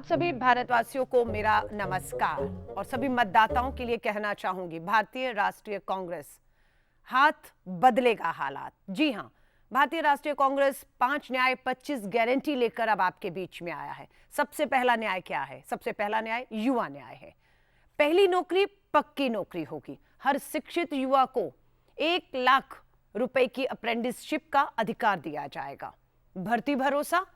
सभी भारतवासियों को मेरा नमस्कार और सभी मतदाताओं के लिए कहना चाहूंगी, भारतीय राष्ट्रीय कांग्रेस हाथ बदलेगा हालात। जी हां, भारतीय राष्ट्रीय कांग्रेस 5 न्याय 25 गारंटी लेकर अब आपके बीच में आया है। सबसे पहला न्याय क्या है? सबसे पहला न्याय युवा न्याय है। पहली नौकरी पक्की नौकरी होगी। हर शिक्षित युवा को 1 लाख रुपए की अप्रेंटिसशिप का अधिकार दिया जाएगा। भर्ती भरोसा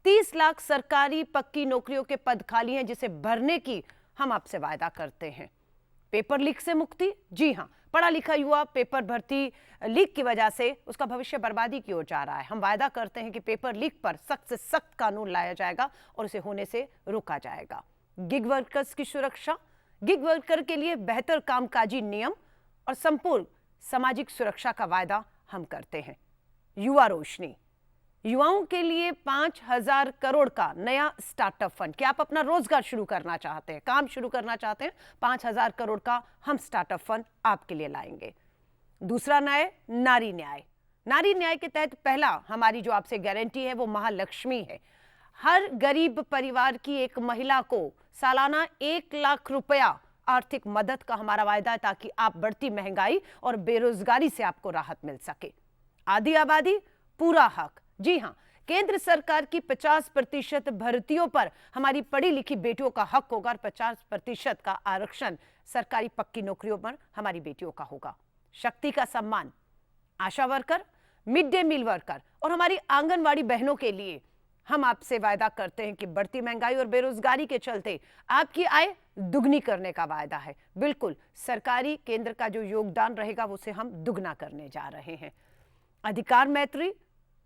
30 लाख सरकारी पक्की नौकरियों के पद खाली हैं, जिसे भरने की हम आपसे वायदा करते हैं। पेपर लीक से मुक्ति। जी हां, पढ़ा लिखा युवा पेपर भर्ती लीक की वजह से उसका भविष्य बर्बादी की ओर जा रहा है। हम वायदा करते हैं कि पेपर लीक पर सख्त से सख्त कानून लाया जाएगा और उसे होने से रोका जाएगा। गिग वर्कर्स की सुरक्षा। गिग वर्कर के लिए बेहतर कामकाजी नियम और संपूर्ण सामाजिक सुरक्षा का वायदा हम करते हैं। युवा रोशनी। युवाओं के लिए 5,000 करोड़ का नया स्टार्टअप फंड। क्या आप अपना रोजगार शुरू करना चाहते हैं, काम शुरू करना चाहते हैं? 5,000 करोड़ का हम स्टार्टअप फंड आपके लिए लाएंगे। दूसरा न्याय नारी न्याय। नारी न्याय के तहत पहला हमारी जो आपसे गारंटी है वो महालक्ष्मी है। हर गरीब परिवार की एक महिला को सालाना 1 लाख रुपया आर्थिक मदद का हमारा वायदा है, ताकि आप बढ़ती महंगाई और बेरोजगारी से आपको राहत मिल सके। आधी आबादी पूरा हक। जी हां, केंद्र सरकार की 50% भर्तियों पर हमारी पढ़ी लिखी बेटियों का हक होगा और 50% का आरक्षण सरकारी पक्की नौकरियों पर हमारी बेटियों का होगा। शक्ति का सम्मान। ASHA worker, mid day meal worker और हमारी आंगनवाड़ी बहनों के लिए हम आपसे वायदा करते हैं कि बढ़ती महंगाई और बेरोजगारी के चलते आपकी आय दुगनी करने का वायदा है। बिल्कुल, सरकारी केंद्र का जो योगदान रहेगा उसे हम दुगना करने जा रहे हैं। अधिकार मैत्री।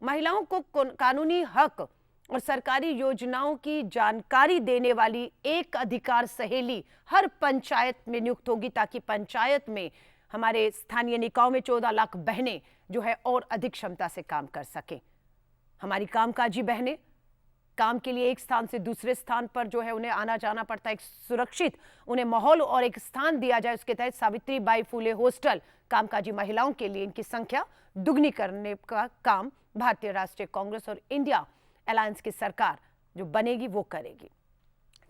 महिलाओं को कानूनी हक और सरकारी योजनाओं की जानकारी देने वाली एक अधिकार सहेली हर पंचायत में नियुक्त होगी, ताकि पंचायत में हमारे स्थानीय निकायों में 14 लाख बहनें जो है और अधिक क्षमता से काम कर सके। हमारी कामकाजी बहनें काम के लिए एक स्थान से दूसरे स्थान पर जो है उन्हें आना जाना पड़ता है, एक सुरक्षित उन्हें माहौल और एक स्थान दिया जाए। उसके तहत सावित्रीबाई फुले हॉस्टल कामकाजी महिलाओं के लिए इनकी संख्या दुगनी करने का काम भारतीय राष्ट्रीय कांग्रेस और इंडिया अलायंस की सरकार जो बनेगी वो करेगी।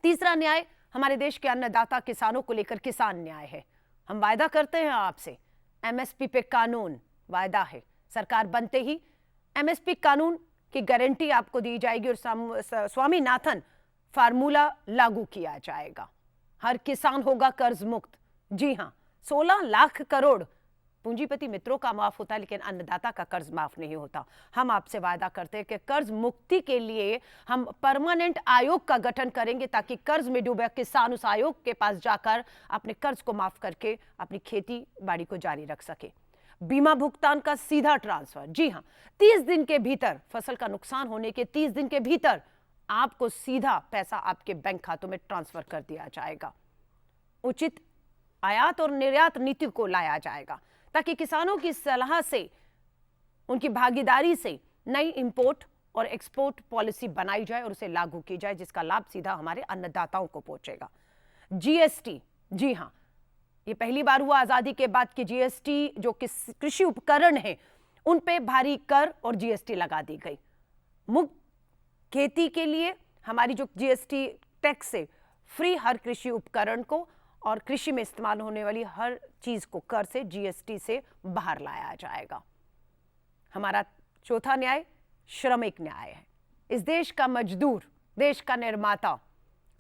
तीसरा न्याय हमारे देश के अन्नदाता किसानों को लेकर किसान न्याय है। हम वायदा करते हैं आपसे, एमएसपी पे कानून वायदा है। सरकार बनते ही एमएसपी कानून की गारंटी आपको दी जाएगी और स्वामीनाथन फार्मूला लागू किया जाएगा। हर किसान होगा कर्ज मुक्त। जी हां, 16 लाख करोड़ पूंजीपति मित्रों का माफ होता है, लेकिन अन्नदाता का कर्ज माफ नहीं होता। हम आपसे वायदा करते हैं कि कर्ज मुक्ति के लिए हम परमानेंट आयोग का गठन करेंगे, ताकि कर्ज में डूबे किसान उस आयोग के पास जाकर अपने कर्ज को माफ करके अपनी खेती बाड़ी को जारी रख सके। बीमा भुगतान का सीधा ट्रांसफर। जी हां, 30 दिन के भीतर, फसल का नुकसान होने के 30 दिन के भीतर आपको सीधा पैसा आपके बैंक खातों में ट्रांसफर कर दिया जाएगा। उचित आयात और निर्यात नीति को लाया जाएगा, ताकि किसानों की सलाह से, उनकी भागीदारी से नई इंपोर्ट और एक्सपोर्ट पॉलिसी बनाई जाए और उसे लागू की जाए, जिसका लाभ सीधा हमारे अन्नदाताओं को पहुंचेगा। जीएसटी। जी हां, ये पहली बार हुआ आजादी के बाद कि जीएसटी जो कृषि उपकरण है उन पे भारी कर और जीएसटी लगा दी गई। मुक्त खेती के लिए हमारी जो जीएसटी टैक्स है, फ्री हर कृषि उपकरण को और कृषि में इस्तेमाल होने वाली हर चीज को कर से, जीएसटी से बाहर लाया जाएगा। हमारा चौथा न्याय श्रमिक न्याय है। इस देश का मजदूर, देश का निर्माता,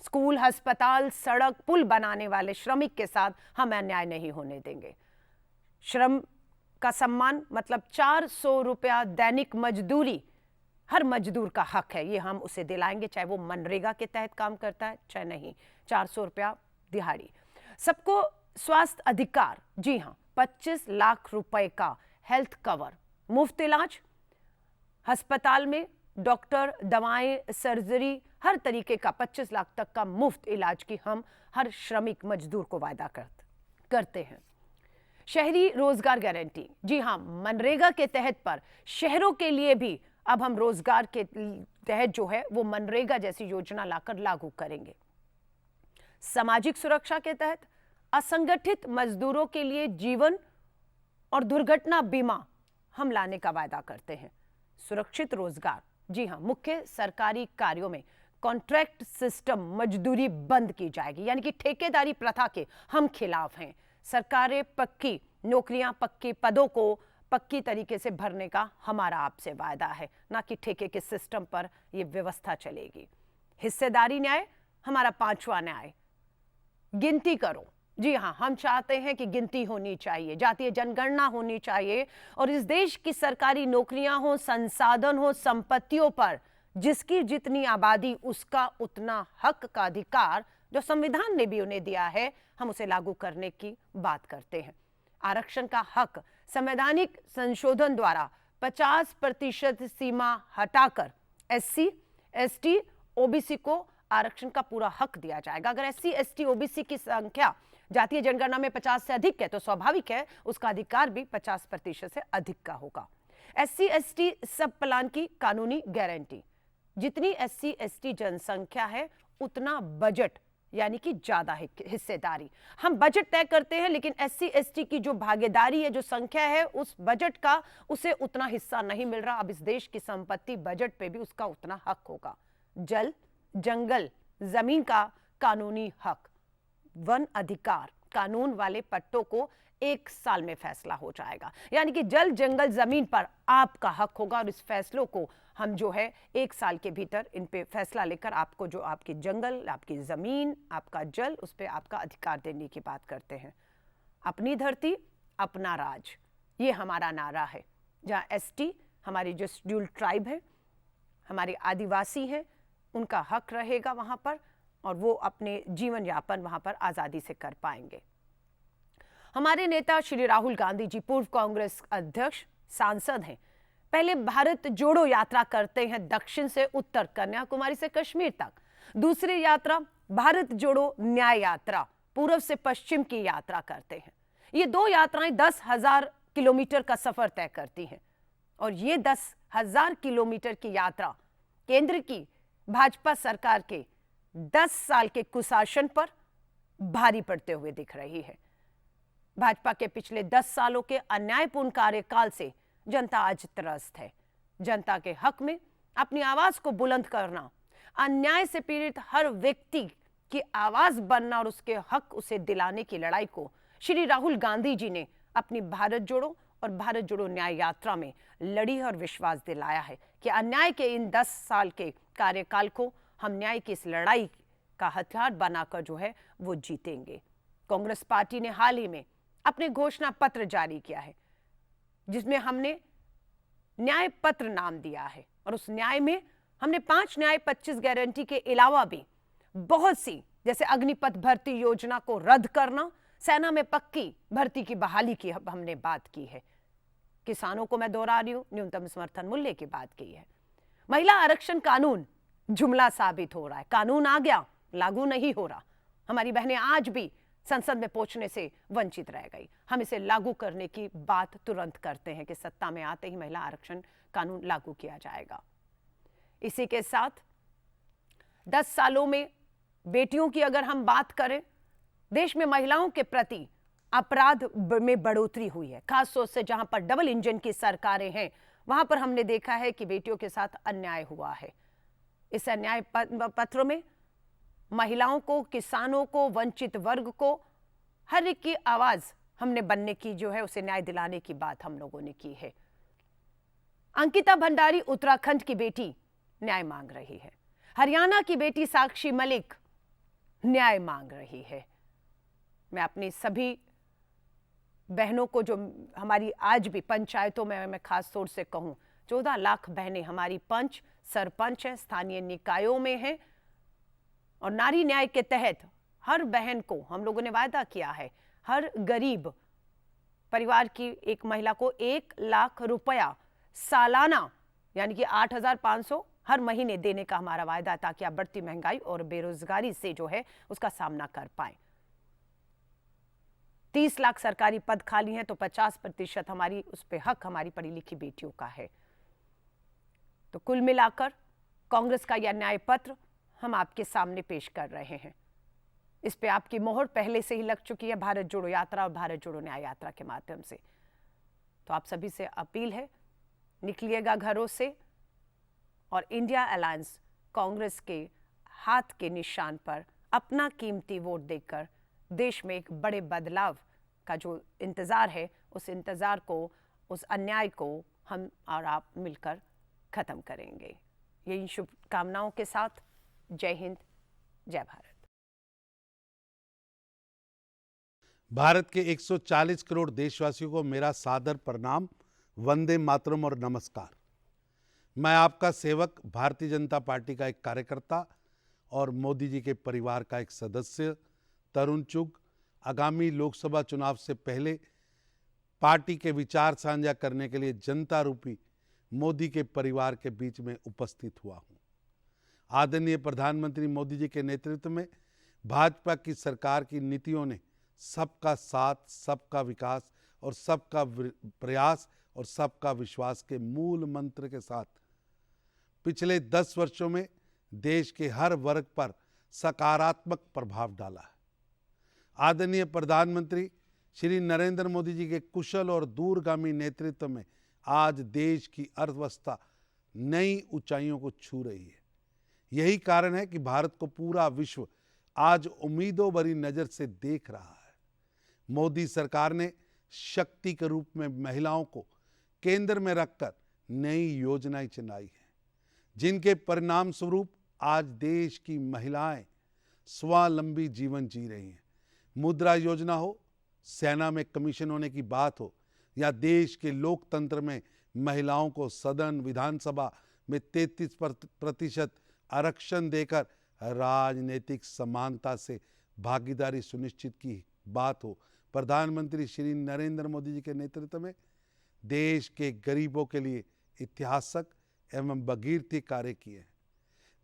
स्कूल, अस्पताल, सड़क, पुल बनाने वाले श्रमिक के साथ हम अन्याय नहीं होने देंगे। श्रम का सम्मान मतलब 400 रुपया दैनिक मजदूरी हर मजदूर का हक है, ये हम उसे दिलाएंगे, चाहे वो मनरेगा के तहत काम करता है चाहे नहीं। 400 रुपया दिहाड़ी। सबको स्वास्थ्य अधिकार। जी हां, 25 लाख रुपए का हेल्थ कवर, मुफ्त इलाज, अस्पताल में डॉक्टर, दवाएं, सर्जरी, हर तरीके का 25 लाख तक का मुफ्त इलाज की हम हर श्रमिक मजदूर को वायदा करते हैं। शहरी रोजगार गारंटी। जी हां, मनरेगा के तहत पर शहरों के लिए भी अब हम रोजगार के तहत जो है वो मनरेगा जैसी योजना लाकर लागू करेंगे। सामाजिक सुरक्षा के तहत असंगठित मजदूरों के लिए जीवन और दुर्घटना बीमा हम लाने का वायदा करते हैं। सुरक्षित रोजगार। जी हां, मुख्य सरकारी कार्यों में कॉन्ट्रैक्ट सिस्टम मजदूरी बंद की जाएगी, यानी कि ठेकेदारी प्रथा के हम खिलाफ हैं। सरकारें पक्की नौकरियां, पक्के पदों को पक्की तरीके से भरने का हमारा आपसे वायदा है, ना कि ठेके के सिस्टम पर यह व्यवस्था चलेगी। हिस्सेदारी न्याय हमारा पांचवा न्याय। गिनती करो, जी हां, हम चाहते हैं कि गिनती होनी चाहिए, जातीय जनगणना होनी चाहिए और इस देश की सरकारी नौकरियां हो, संसाधन हो, संपत्तियों पर जिसकी जितनी आबादी उसका उतना हक का अधिकार जो संविधान ने भी उन्हें दिया है, हम उसे लागू करने की बात करते हैं। आरक्षण का हक संवैधानिक संशोधन द्वारा 50% सीमा हटाकर एससी, एसटी, ओबीसी को आरक्षण का पूरा हक दिया जाएगा। अगर एससी, एसटी, ओबीसी की संख्या जातीय जनगणना में 50 से अधिक है तो स्वाभाविक है उसका अधिकार भी 50% से अधिक का होगा। एससी, एसटी सब प्लान की कानूनी गारंटी, जितनी एससी, एसटी जनसंख्या है उतना बजट, यानी कि ज्यादा हिस्सेदारी। हम बजट तय करते हैं लेकिन एससी, एसटी की जो भागीदारी है, जो संख्या है उस बजट का, उसे उतना हिस्सा नहीं मिल रहा। अब इस देश की संपत्ति बजट पे भी उसका उतना हक होगा। जल, जंगल, जमीन का कानूनी हक, वन अधिकार कानून वाले पट्टों को 1 साल में फैसला हो जाएगा, यानी कि जल, जंगल, जमीन पर आपका हक होगा और इस फैसलों को हम जो है 1 साल के भीतर इन पे फैसला लेकर आपको जो आपकी जंगल, आपकी जमीन, आपका जल, उस पे आपका अधिकार देने की बात करते हैं। अपनी धरती अपना राज, ये हमारा नारा है। जहाँ एसटी हमारी जो शेड्यूल्ड ट्राइब है, हमारे आदिवासी हैं, उनका हक रहेगा वहां पर और वो अपने जीवन यापन वहां पर आजादी से कर पाएंगे। हमारे नेता श्री राहुल गांधी जी पूर्व कांग्रेस अध्यक्ष, सांसद हैं। पहले भारत जोड़ो यात्रा करते हैं दक्षिण से उत्तर, कन्याकुमारी से कश्मीर तक। दूसरी यात्रा भारत जोड़ो न्याय यात्रा, पूर्व से पश्चिम की यात्रा करते हैं। ये 2 यात्राएं 10,000 किलोमीटर का सफर तय करती हैं और ये 10,000 किलोमीटर की यात्रा केंद्र की भाजपा सरकार के 10 साल के कुशासन पर भारी पड़ते हुए दिख रही है। भाजपा के पिछले 10 सालों के अन्यायपूर्ण कार्यकाल से जनता आज त्रस्त है। जनता के हक में अपनी आवाज को बुलंद करना, अन्याय से पीड़ित हर व्यक्ति की आवाज बनना और उसके हक उसे दिलाने की लड़ाई को श्री राहुल गांधी जी ने अपनी भारत जोड़ो और भारत जोड़ो न्याय यात्रा में लड़ी और विश्वास दिलाया है कि अन्याय के इन 10 साल के कार्यकाल को हम न्याय की इस लड़ाई का हथियार बनाकर जो है वो जीतेंगे। कांग्रेस पार्टी ने हाल ही में अपने घोषणा पत्र जारी किया है जिसमें हमने न्याय पत्र नाम दिया है और उस न्याय में हमने 5 न्याय 25 गारंटी के अलावा भी बहुत सी, जैसे अग्निपथ भर्ती योजना को रद्द करना, सेना में पक्की भर्ती की बहाली की हमने बात की है। किसानों को मैं दोहरा रही हूं, न्यूनतम समर्थन मूल्य की बात की है। महिला आरक्षण कानून जुमला साबित हो रहा है, कानून आ गया लागू नहीं हो रहा। हमारी बहनें आज भी संसद में पहुंचने से वंचित रह गई। हम इसे लागू करने की बात तुरंत करते हैं कि सत्ता में आते ही महिला आरक्षण कानून लागू किया जाएगा। इसी के साथ 10 सालों में बेटियों की अगर हम बात करें, देश में महिलाओं के प्रति अपराध में बढ़ोतरी हुई है। खास तौर से जहां पर डबल इंजन की सरकारें हैं वहां पर हमने देखा है कि बेटियों के साथ अन्याय हुआ है। इस अन्याय पत्र में महिलाओं को, किसानों को, वंचित वर्ग को, हर एक की आवाज हमने बनने की जो है उसे न्याय दिलाने की बात हम लोगों ने की है। अंकिता भंडारी उत्तराखंड की बेटी न्याय मांग रही है। हरियाणा की बेटी साक्षी मलिक न्याय मांग रही है। मैं अपनी सभी बहनों को, जो हमारी आज भी पंचायतों में, मैं खास तौर से कहूं 14 लाख बहनें हमारी पंच, सरपंच हैं, स्थानीय निकायों में हैं और नारी न्याय के तहत हर बहन को हम लोगों ने वायदा किया है, हर गरीब परिवार की एक महिला को 1 लाख रुपया सालाना, यानी कि 8,500 हर महीने देने का हमारा वायदा, ताकि आप बढ़ती महंगाई और बेरोजगारी से जो है उसका सामना कर पाए। 30 लाख सरकारी पद खाली हैं तो 50% हमारी उस पे हक हमारी पढ़ी लिखी बेटियों का है। तो कुल मिलाकर कांग्रेस का यह न्याय पत्र हम आपके सामने पेश कर रहे हैं। इस पे आपकी मोहर पहले से ही लग चुकी है भारत जोड़ो यात्रा और भारत जोड़ो न्याय यात्रा के माध्यम से। तो आप सभी से अपील है, निकलिएगा घरों से और इंडिया अलायंस कांग्रेस के हाथ के निशान पर अपना कीमती वोट देकर देश में एक बड़े बदलाव का जो इंतज़ार है, उस इंतज़ार को, उस अन्याय को हम और आप मिलकर ख़त्म करेंगे। यही शुभकामनाओं के साथ जय हिंद, जय भारत। भारत के 140 करोड़ देशवासियों को मेरा सादर प्रणाम, वंदे मातरम और नमस्कार। मैं आपका सेवक, भारतीय जनता पार्टी का एक कार्यकर्ता और मोदी जी के परिवार का एक सदस्य तरुण चुग, आगामी लोकसभा चुनाव से पहले पार्टी के विचार साझा करने के लिए जनता रूपी मोदी के परिवार के बीच में उपस्थित हुआ हूं। आदरणीय प्रधानमंत्री मोदी जी के नेतृत्व में भाजपा की सरकार की नीतियों ने सबका साथ, सबका विकास और सबका प्रयास और सबका विश्वास के मूल मंत्र के साथ पिछले 10 वर्षों में देश के हर वर्ग पर सकारात्मक प्रभाव डाला है। आदरणीय प्रधानमंत्री श्री नरेंद्र मोदी जी के कुशल और दूरगामी नेतृत्व में आज देश की अर्थव्यवस्था नई ऊंचाइयों को छू रही है। यही कारण है कि भारत को पूरा विश्व आज उम्मीदों भरी नजर से देख रहा है। मोदी सरकार ने शक्ति के रूप में महिलाओं को केंद्र में रखकर नई योजनाएं चलाई हैं, जिनके परिणाम स्वरूप आज देश की महिलाएं स्वावलंबी जीवन जी रही हैं। मुद्रा योजना हो, सेना में कमीशन होने की बात हो, या देश के लोकतंत्र में महिलाओं को सदन, विधानसभा में 33% आरक्षण देकर राजनीतिक समानता से भागीदारी सुनिश्चित की बात हो, प्रधानमंत्री श्री नरेंद्र मोदी जी के नेतृत्व में देश के गरीबों के लिए ऐतिहासिक एवं भगीरथी कार्य किए हैं।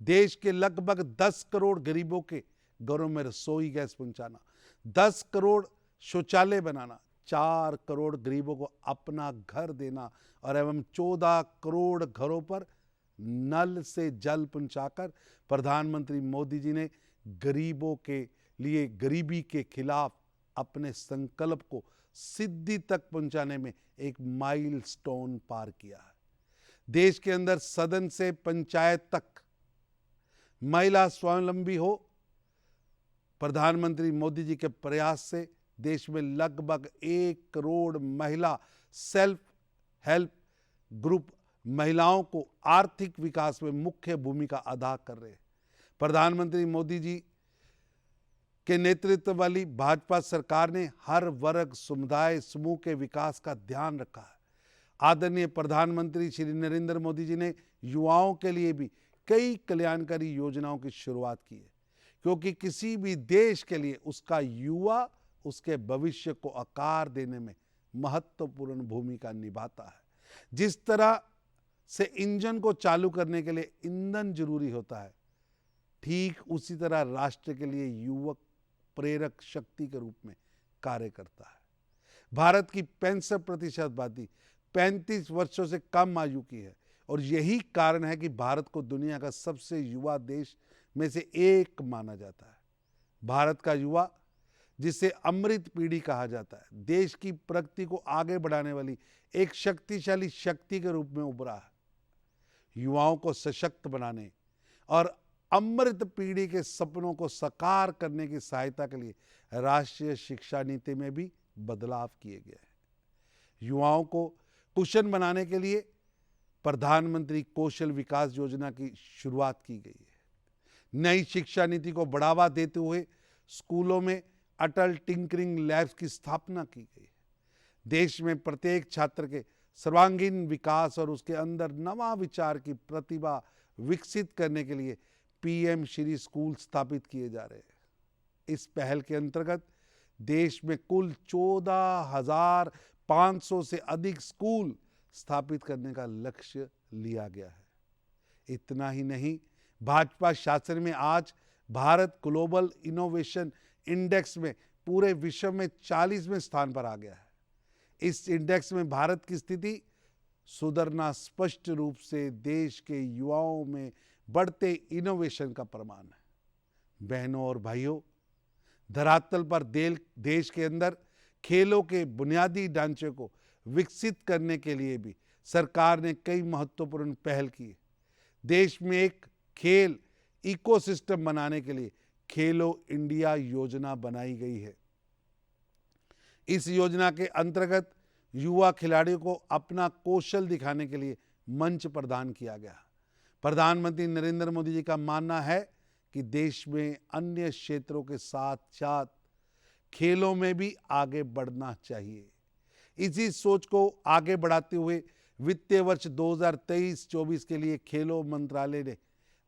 देश के लगभग 10 करोड़ गरीबों के घरों में रसोई गैस पहुंचाना, 10 करोड़ शौचालय बनाना, 4 करोड़ गरीबों को अपना घर देना और एवं 14 करोड़ घरों पर नल से जल पहुंचाकर प्रधानमंत्री मोदी जी ने गरीबों के लिए गरीबी के खिलाफ अपने संकल्प को सिद्धि तक पहुंचाने में एक माइलस्टोन पार किया है। देश के अंदर सदन से पंचायत तक महिला स्वावलंबी हो, प्रधानमंत्री मोदी जी के प्रयास से देश में लगभग 1 करोड़ महिला सेल्फ हेल्प ग्रुप महिलाओं को आर्थिक विकास में मुख्य भूमिका अदा कर रहे हैं। प्रधानमंत्री मोदी जी के नेतृत्व वाली भाजपा सरकार ने हर वर्ग, समुदाय, समूह के विकास का ध्यान रखा है। आदरणीय प्रधानमंत्री श्री नरेंद्र मोदी जी ने युवाओं के लिए भी कई कल्याणकारी योजनाओं की शुरुआत की है, क्योंकि किसी भी देश के लिए उसका युवा उसके भविष्य को आकार देने में महत्वपूर्ण भूमिका निभाता है। जिस तरह से इंजन को चालू करने के लिए ईंधन जरूरी होता है, ठीक उसी तरह राष्ट्र के लिए युवक प्रेरक शक्ति के रूप में कार्य करता है। भारत की 65% आबादी 35 वर्षों से कम आयु की है और यही कारण है कि भारत को दुनिया का सबसे युवा देश में से एक माना जाता है। भारत का युवा, जिसे अमृत पीढ़ी कहा जाता है, देश की प्रगति को आगे बढ़ाने वाली एक शक्तिशाली शक्ति के रूप में उभरा है। युवाओं को सशक्त बनाने और अमृत पीढ़ी के सपनों को साकार करने की सहायता के लिए राष्ट्रीय शिक्षा नीति में भी बदलाव किए गए हैं। युवाओं को कुशल बनाने के लिए प्रधानमंत्री कौशल विकास योजना की शुरुआत की गई है। नई शिक्षा नीति को बढ़ावा देते हुए स्कूलों में अटल टिंकरिंग लैब्स की स्थापना की गई है। देश में प्रत्येक छात्र के सर्वांगीण विकास और उसके अंदर नवा विचार की प्रतिभा विकसित करने के लिए पीएम श्री स्कूल स्थापित किए जा रहे हैं। इस पहल के अंतर्गत देश में कुल 14,500 से अधिक स्कूल स्थापित करने का लक्ष्य लिया गया है। इतना ही नहीं, भाजपा शासन में आज भारत ग्लोबल इनोवेशन इंडेक्स में पूरे विश्व में 40वें स्थान पर आ गया है। इस इंडेक्स में भारत की स्थिति सुधरना स्पष्ट रूप से देश के युवाओं में बढ़ते इनोवेशन का प्रमाण है। बहनों और भाइयों, धरातल पर देश के अंदर खेलों के बुनियादी ढांचे को विकसित करने के लिए भी सरकार ने कई महत्वपूर्ण पहल की है। देश में एक खेल इकोसिस्टम बनाने के लिए खेलो इंडिया योजना बनाई गई है। इस योजना के अंतर्गत युवा खिलाड़ियों को अपना कौशल दिखाने के लिए मंच प्रदान किया गया। प्रधानमंत्री नरेंद्र मोदी जी का मानना है कि देश में अन्य क्षेत्रों के साथ साथ खेलों में भी आगे बढ़ना चाहिए। इसी सोच को आगे बढ़ाते हुए वित्तीय वर्ष 2023-24 के लिए खेलों मंत्रालय ने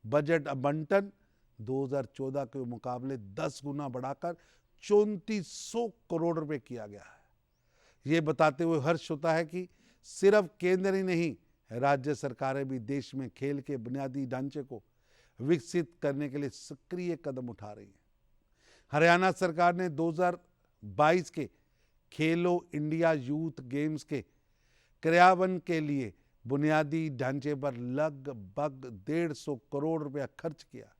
बजट आवंटन 2014 के मुकाबले 10 गुना बढ़ाकर 3400 करोड़ रुपए किया गया है। ये बताते हुए हर्ष होता है कि सिर्फ केंद्र ही नहीं, राज्य सरकारें भी देश में खेल के बुनियादी ढांचे को विकसित करने के लिए सक्रिय कदम उठा रही है। हरियाणा सरकार ने 2022 के खेलो इंडिया यूथ गेम्स के क्रियान्वयन के लिए बुनियादी ढांचे पर लगभग 150 करोड़ रुपया खर्च किया।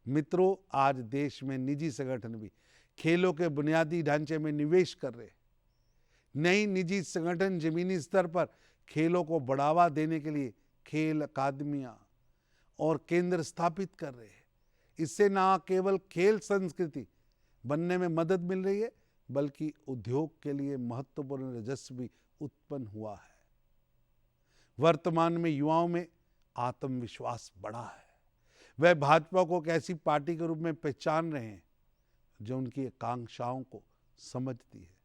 मित्रों, आज देश में निजी संगठन भी खेलों के बुनियादी ढांचे में निवेश कर रहे हैं। नई निजी संगठन जमीनी स्तर पर खेलों को बढ़ावा देने के लिए खेल अकादमियां और केंद्र स्थापित कर रहे हैं। इससे न केवल खेल संस्कृति बनने में मदद मिल रही है, बल्कि उद्योग के लिए महत्वपूर्ण राजस्व भी उत्पन्न हुआ है। वर्तमान में युवाओं में आत्मविश्वास बढ़ा है। वह भाजपा को एक ऐसी पार्टी के रूप में पहचान रहे हैं जो उनकी आकांक्षाओं को समझती है,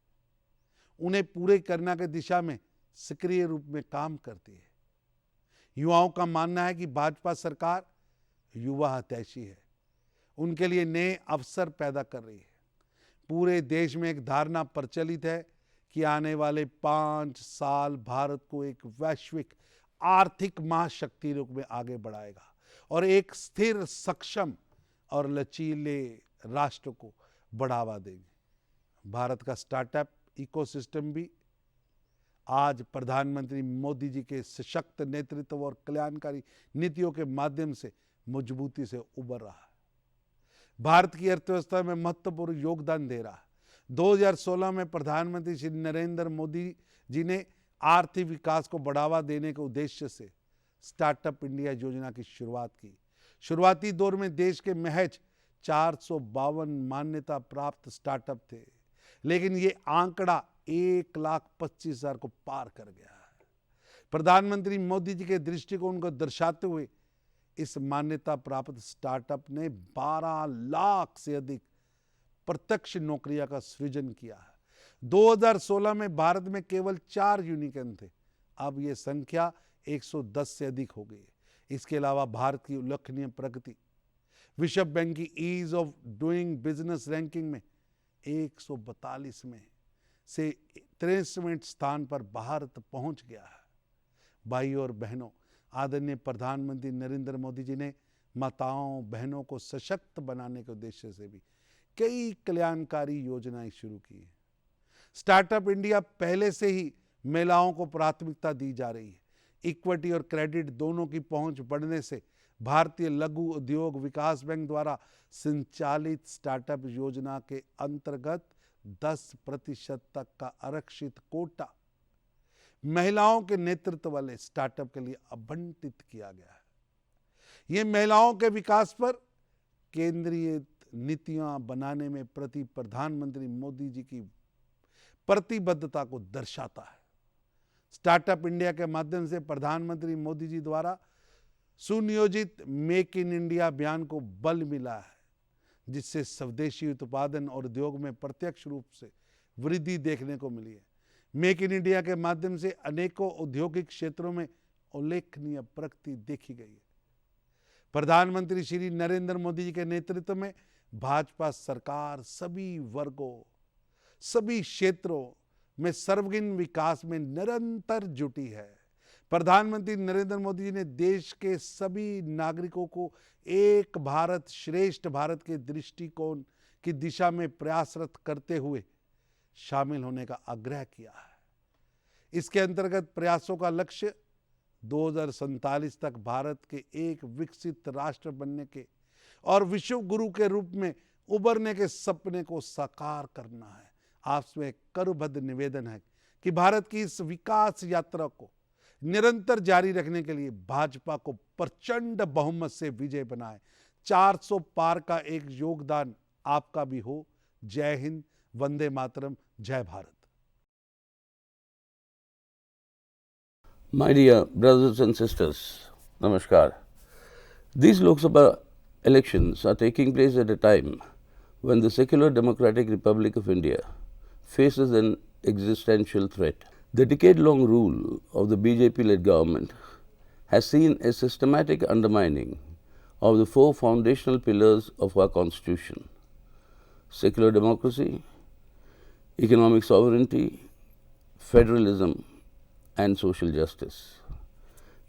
उन्हें पूरे करने की दिशा में सक्रिय रूप में काम करती है। युवाओं का मानना है कि भाजपा सरकार युवा हितैषी है, उनके लिए नए अवसर पैदा कर रही है। पूरे देश में एक धारणा प्रचलित है कि आने वाले 5 साल भारत को एक वैश्विक आर्थिक महाशक्ति रूप में आगे बढ़ाएगा और एक स्थिर, सक्षम और लचीले राष्ट्र को बढ़ावा देंगे। भारत का स्टार्टअप इकोसिस्टम भी आज प्रधानमंत्री मोदी जी के सशक्त नेतृत्व और कल्याणकारी नीतियों के माध्यम से मजबूती से उभर रहा है। भारत की अर्थव्यवस्था में महत्वपूर्ण योगदान दे रहा है। 2016 में प्रधानमंत्री श्री नरेंद्र मोदी जी ने आर्थिक विकास को बढ़ावा देने के उद्देश्य से स्टार्टअप इंडिया योजना की शुरुआत की। शुरुआती दौर में देश के महज 452 मान्यता प्राप्त स्टार्टअप थे, लेकिन ये आंकड़ा 1,25,000 को पार कर गया है। प्रधानमंत्री मोदी जी के दृष्टिकोण को दर्शाते हुए इस मान्यता प्राप्त स्टार्टअप ने 12 लाख से अधिक प्रत्यक्ष नौकरियों का सृजन किया है। 2016 में भारत में केवल 4 यूनिकॉर्न थे, अब यह संख्या 110 से अधिक हो गई है। इसके अलावा भारत की उल्लेखनीय प्रगति विश्व बैंक की ease of doing business ranking में 142 में से 63वें स्थान पर भारत पहुंच गया है। भाइयों और बहनों, आदरणीय प्रधानमंत्री नरेंद्र मोदी जी ने माताओं बहनों को सशक्त बनाने के उद्देश्य से भी कई कल्याणकारी योजनाएं शुरू की हैं। स्टार्टअप इंडिया पहले से ही महिलाओं को प्राथमिकता दी जा रही है। इक्विटी और क्रेडिट दोनों की पहुंच बढ़ने से भारतीय लघु उद्योग विकास बैंक द्वारा संचालित स्टार्टअप योजना के अंतर्गत 10% तक का आरक्षित कोटा महिलाओं के नेतृत्व वाले स्टार्टअप के लिए आवंटित किया गया है। ये महिलाओं के विकास पर केंद्रीय नीतियां बनाने में प्रति प्रधानमंत्री मोदी जी की प्रतिबद्धता को दर्शाता है। स्टार्टअप इंडिया के माध्यम से प्रधानमंत्री मोदी जी द्वारा सुनियोजित मेक इन इंडिया अभियान को बल मिला है, जिससे स्वदेशी उत्पादन और उद्योग में प्रत्यक्ष रूप से वृद्धि देखने को मिली है। मेक इन इंडिया के माध्यम से अनेकों औद्योगिक क्षेत्रों में उल्लेखनीय प्रगति देखी गई है। प्रधानमंत्री श्री नरेंद्र मोदी जी के नेतृत्व में भाजपा सरकार सभी वर्गों, सभी क्षेत्रों में सर्वांगीण विकास में निरंतर जुटी है। प्रधानमंत्री नरेंद्र मोदी जी ने देश के सभी नागरिकों को एक भारत श्रेष्ठ भारत के दृष्टिकोण की दिशा में प्रयासरत करते हुए शामिल होने का आग्रह किया है। इसके अंतर्गत प्रयासों का लक्ष्य 2047 तक भारत के एक विकसित राष्ट्र बनने के और विश्व गुरु के रूप में उभरने के सपने को साकार करना है। आपसे एक करबद्ध निवेदन है कि भारत की इस विकास यात्रा को निरंतर जारी रखने के लिए भाजपा को प्रचंड बहुमत से विजय बनाए, 400 पार का एक योगदान आपका भी हो। जय हिंद, वंदे मातरम, जय Bharat. My dear brothers and sisters, Namaskar. These Lok Sabha elections are taking place at a time when the secular Democratic Republic of India faces an existential threat. The decade-long rule of the BJP-led government has seen a systematic undermining of the four foundational pillars of our constitution: secular democracy, economic sovereignty, federalism, and social justice.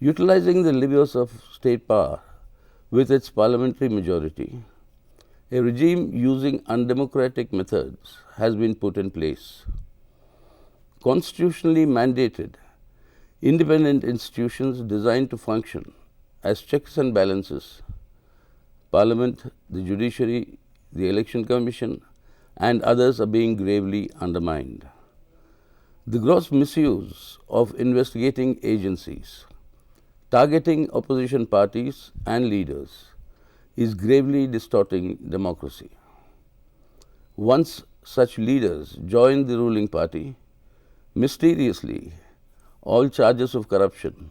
Utilizing the levers of state power with its parliamentary majority, a regime using undemocratic methods has been put in place. Constitutionally mandated independent institutions designed to function as checks and balances, Parliament, the judiciary, the Election Commission, and others are being gravely undermined. The gross misuse of investigating agencies targeting opposition parties and leaders is gravely distorting democracy. Once such leaders join the ruling party, mysteriously all charges of corruption,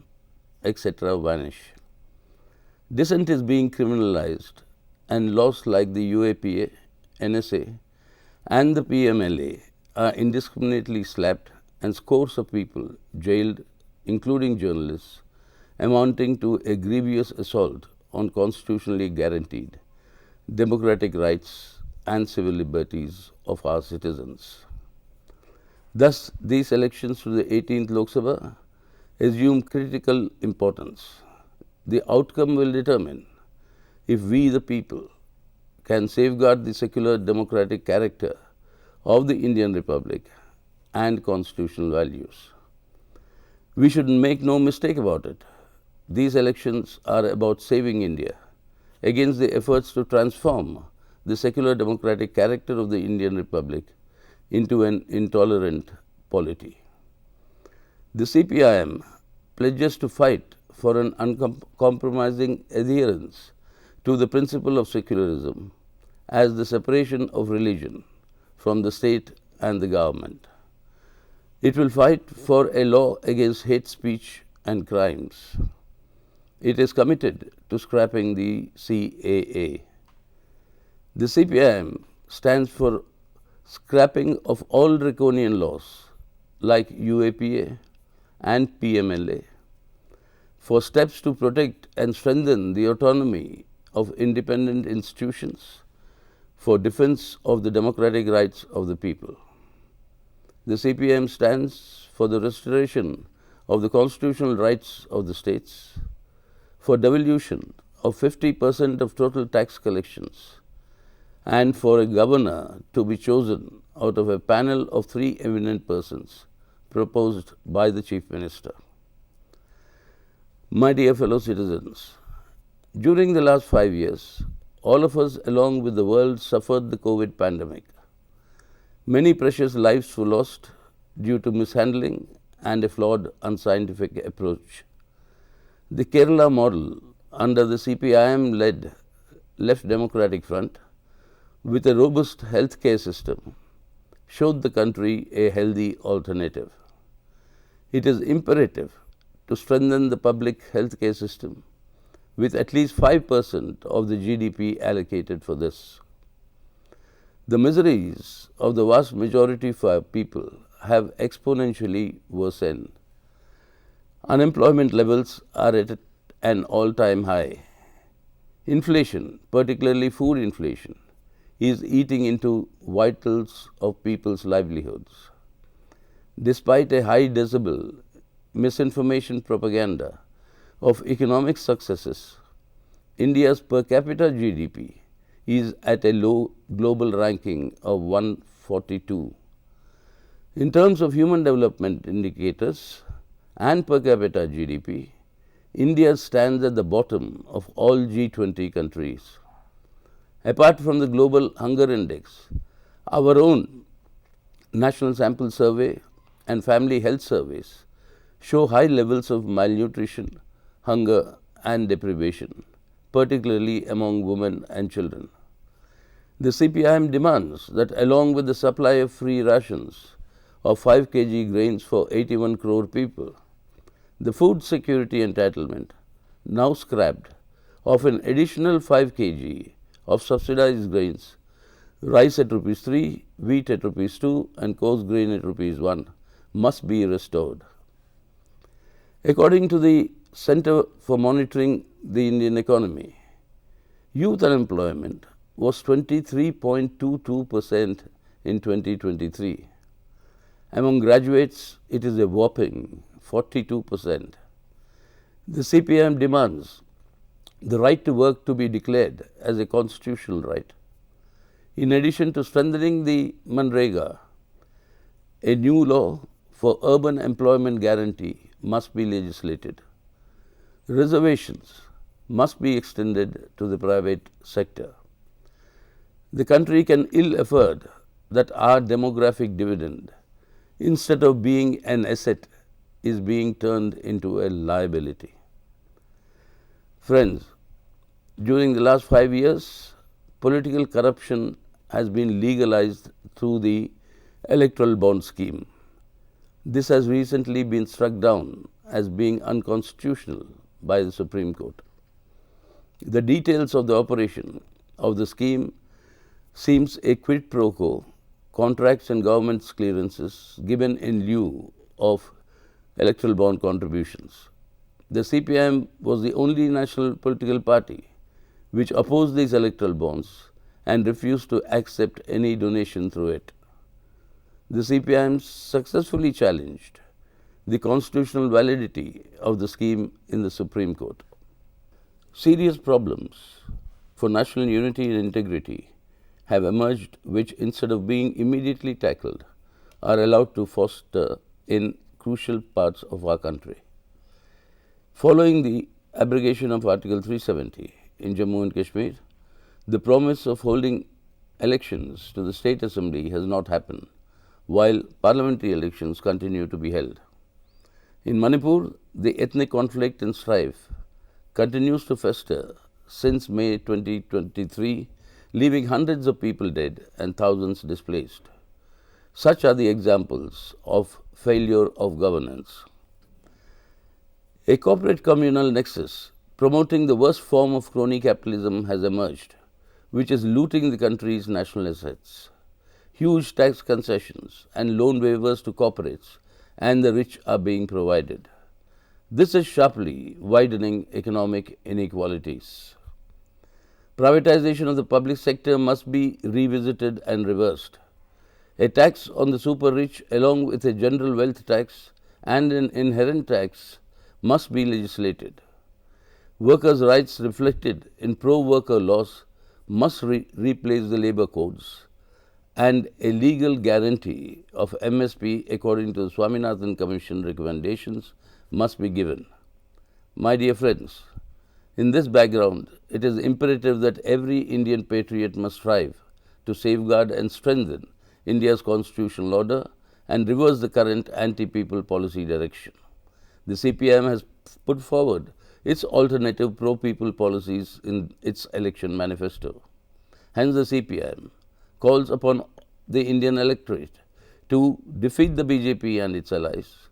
etc. vanish. Dissent is being criminalized and laws like the UAPA, NSA, and the PMLA are indiscriminately slapped and scores of people jailed, including journalists, amounting to a grievous assault on constitutionally guaranteed democratic rights and civil liberties of our citizens. Thus, these elections to the 18th Lok Sabha assume critical importance. The outcome will determine if we, the people, can safeguard the secular democratic character of the Indian Republic and constitutional values. We should make no mistake about it. These elections are about saving India against the efforts to transform the secular democratic character of the Indian Republic into an intolerant polity. The CPIM pledges to fight for an uncompromising adherence to the principle of secularism as the separation of religion from the state and the government. It will fight for a law against hate speech and crimes. It is committed to scrapping the CAA. The CPIM stands for scrapping of all draconian laws like UAPA and PMLA, for steps to protect and strengthen the autonomy of independent institutions, for defense of the democratic rights of the people. The CPIM stands for the restoration of the constitutional rights of the states, for devolution of 50% of total tax collections, and for a governor to be chosen out of a panel of 3 eminent persons proposed by the Chief Minister. My dear fellow citizens, during the last 5 years, all of us along with the world suffered the COVID pandemic. Many precious lives were lost due to mishandling and a flawed unscientific approach. The Kerala model under the CPIM-led Left Democratic Front with a robust healthcare system showed the country a healthy alternative. It is imperative to strengthen the public healthcare system with at least 5% of the GDP allocated for this. The miseries of the vast majority of our people have exponentially worsened. Unemployment levels are at an all-time high. Inflation, particularly food inflation, is eating into vitals of people's livelihoods. Despite a high decibel misinformation propaganda of economic successes, India's per capita GDP is at a low global ranking of 142. In terms of human development indicators and per capita GDP, India stands at the bottom of all G20 countries. Apart from the Global Hunger Index, our own National Sample Survey and Family Health Surveys show high levels of malnutrition, hunger and deprivation, particularly among women and children. The CPIM demands that along with the supply of free rations of 5 kg grains for 81 crore people, the food security entitlement, now scrapped, of an additional 5 kg of subsidized grains, rice at rupees 3, wheat at rupees 2 and coarse grain at rupees 1 must be restored. According to the Center for Monitoring the Indian Economy, youth unemployment was 23.22% in 2023. Among graduates, it is a whopping 42%. The CPIM demands the right to work to be declared as a constitutional right. In addition to strengthening the Manrega, a new law for urban employment guarantee must be legislated. Reservations must be extended to the private sector. The country can ill afford that our demographic dividend, instead of being an asset, is being turned into a liability. Friends, during the last 5 years, political corruption has been legalized through the electoral bond scheme. This has recently been struck down as being unconstitutional by the Supreme Court. The details of the operation of the scheme seems a quid pro quo, contracts and government's clearances given in lieu of electoral bond contributions. The CPIM was the only national political party which opposed these electoral bonds and refused to accept any donation through it. The CPIM successfully challenged the constitutional validity of the scheme in the Supreme Court. Serious problems for national unity and integrity have emerged which, instead of being immediately tackled, are allowed to foster in crucial parts of our country. Following the abrogation of Article 370 in Jammu and Kashmir, the promise of holding elections to the State Assembly has not happened, while parliamentary elections continue to be held. In Manipur, the ethnic conflict and strife continues to fester since May 2023, leaving hundreds of people dead and thousands displaced. Such are the examples of failure of governance. A corporate communal nexus promoting the worst form of crony capitalism has emerged, which is looting the country's national assets. Huge tax concessions and loan waivers to corporates and the rich are being provided. This is sharply widening economic inequalities. Privatization of the public sector must be revisited and reversed. A tax on the super rich, along with a general wealth tax and an inherent tax, must be legislated. Workers' rights reflected in pro-worker laws must replace the labour codes, and a legal guarantee of MSP according to the Swaminathan Commission recommendations must be given. My dear friends, in this background, it is imperative that every Indian patriot must strive to safeguard and strengthen India's constitutional order and reverse the current anti-people policy direction. The CPIM has put forward its alternative pro-people policies in its election manifesto. Hence, the CPIM calls upon the Indian electorate to defeat the BJP and its allies,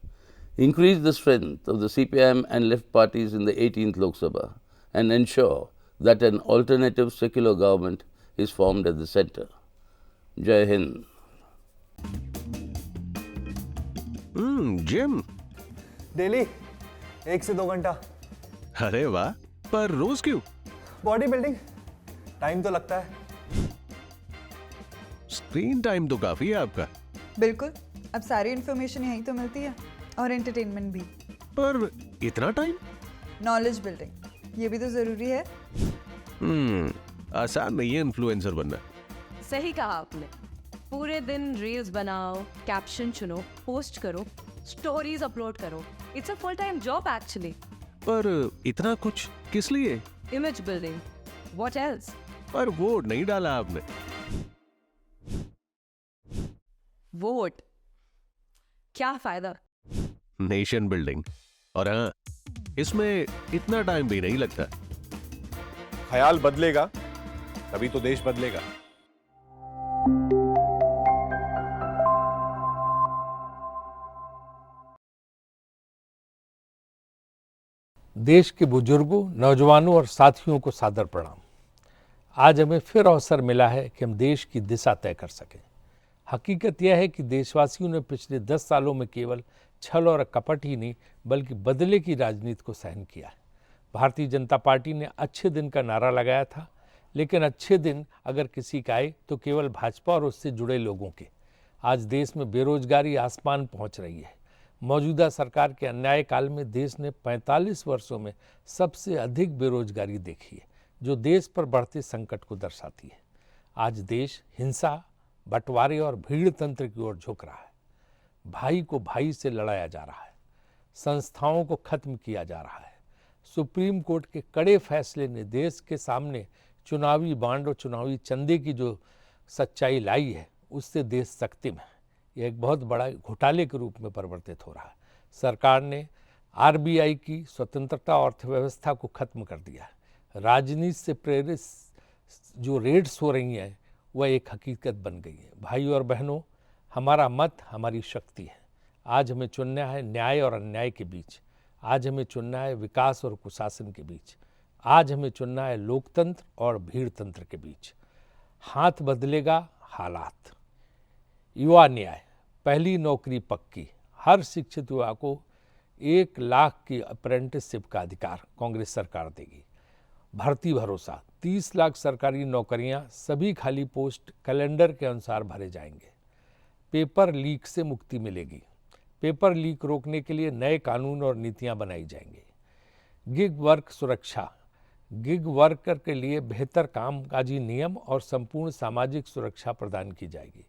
increase the strength of the CPIM and left parties in the 18th Lok Sabha, and ensure that an alternative secular government is formed at the centre. Jai Hind. Gym daily 1 से 2 घंटा। अरे वाह, पर रोज क्यों? Body building, time तो लगता है। Screen time तो काफी है आपका। बिल्कुल, अब सारी इन्फॉर्मेशन यहीं तो मिलती है और एंटरटेनमेंट भी। पर इतना टाइम? नॉलेज बिल्डिंग, ये भी तो जरूरी है। आसान नहीं है इन्फ्लुएंसर बनना। सही कहा आपने। पूरे दिन रील्स बनाओ, कैप्शन चुनो, पोस्ट करो, स्टोरीज अपलोड करो। It's a full time job actually. पर इतना कुछ किस लिए? Image building, what else? पर वोट नहीं डाला आपने। वोट, क्या फायदा? नेशन बिल्डिंग, और हाँ, इसमें इतना टाइम भी नहीं लगता। ख्याल बदलेगा तभी तो देश बदलेगा। देश के बुजुर्गों, नौजवानों और साथियों को सादर प्रणाम। आज हमें फिर अवसर मिला है कि हम देश की दिशा तय कर सकें। हकीकत यह है कि देशवासियों ने पिछले 10 सालों में केवल छल और कपट ही नहीं बल्कि बदले की राजनीति को सहन किया है। भारतीय जनता पार्टी ने अच्छे दिन का नारा लगाया था, लेकिन अच्छे दिन अगर किसी का आए तो केवल भाजपा और उससे जुड़े लोगों के। आज देश में बेरोजगारी आसमान पहुंच रही है। मौजूदा सरकार के अन्याय काल में देश ने 45 वर्षों में सबसे अधिक बेरोजगारी देखी है, जो देश पर बढ़ते संकट को दर्शाती है। आज देश हिंसा, बंटवारे और भीड़ तंत्र की ओर झुक रहा है। भाई को भाई से लड़ाया जा रहा है, संस्थाओं को खत्म किया जा रहा है। सुप्रीम कोर्ट के कड़े फैसले ने देश के सामने चुनावी बांड और चुनावी चंदे की जो सच्चाई लाई है, उससे देश सख्ती में है। यह एक बहुत बड़ा घोटाले के रूप में परिवर्तित हो रहा है। सरकार ने आरबीआई की स्वतंत्रता और अर्थव्यवस्था को खत्म कर दिया है। राजनीति से प्रेरित जो रेड्स हो रही हैं वह एक हकीकत बन गई है। भाई और बहनों, हमारा मत हमारी शक्ति है। आज हमें चुनना है न्याय और अन्याय के बीच। आज हमें चुनना है विकास और कुशासन के बीच। आज हमें चुनना है लोकतंत्र और भीड़ तंत्र के बीच। हाथ बदलेगा हालात। युवा न्याय, पहली नौकरी पक्की। हर शिक्षित युवा को 1 लाख की अप्रेंटिसशिप का अधिकार कांग्रेस सरकार देगी। भर्ती भरोसा, 30 लाख सरकारी नौकरियां, सभी खाली पोस्ट कैलेंडर के अनुसार भरे जाएंगे। पेपर लीक से मुक्ति मिलेगी। पेपर लीक रोकने के लिए नए कानून और नीतियां बनाई जाएंगी। गिग वर्क सुरक्षा, गिग वर्कर के लिए बेहतर कामकाजी नियम और संपूर्ण सामाजिक सुरक्षा प्रदान की जाएगी।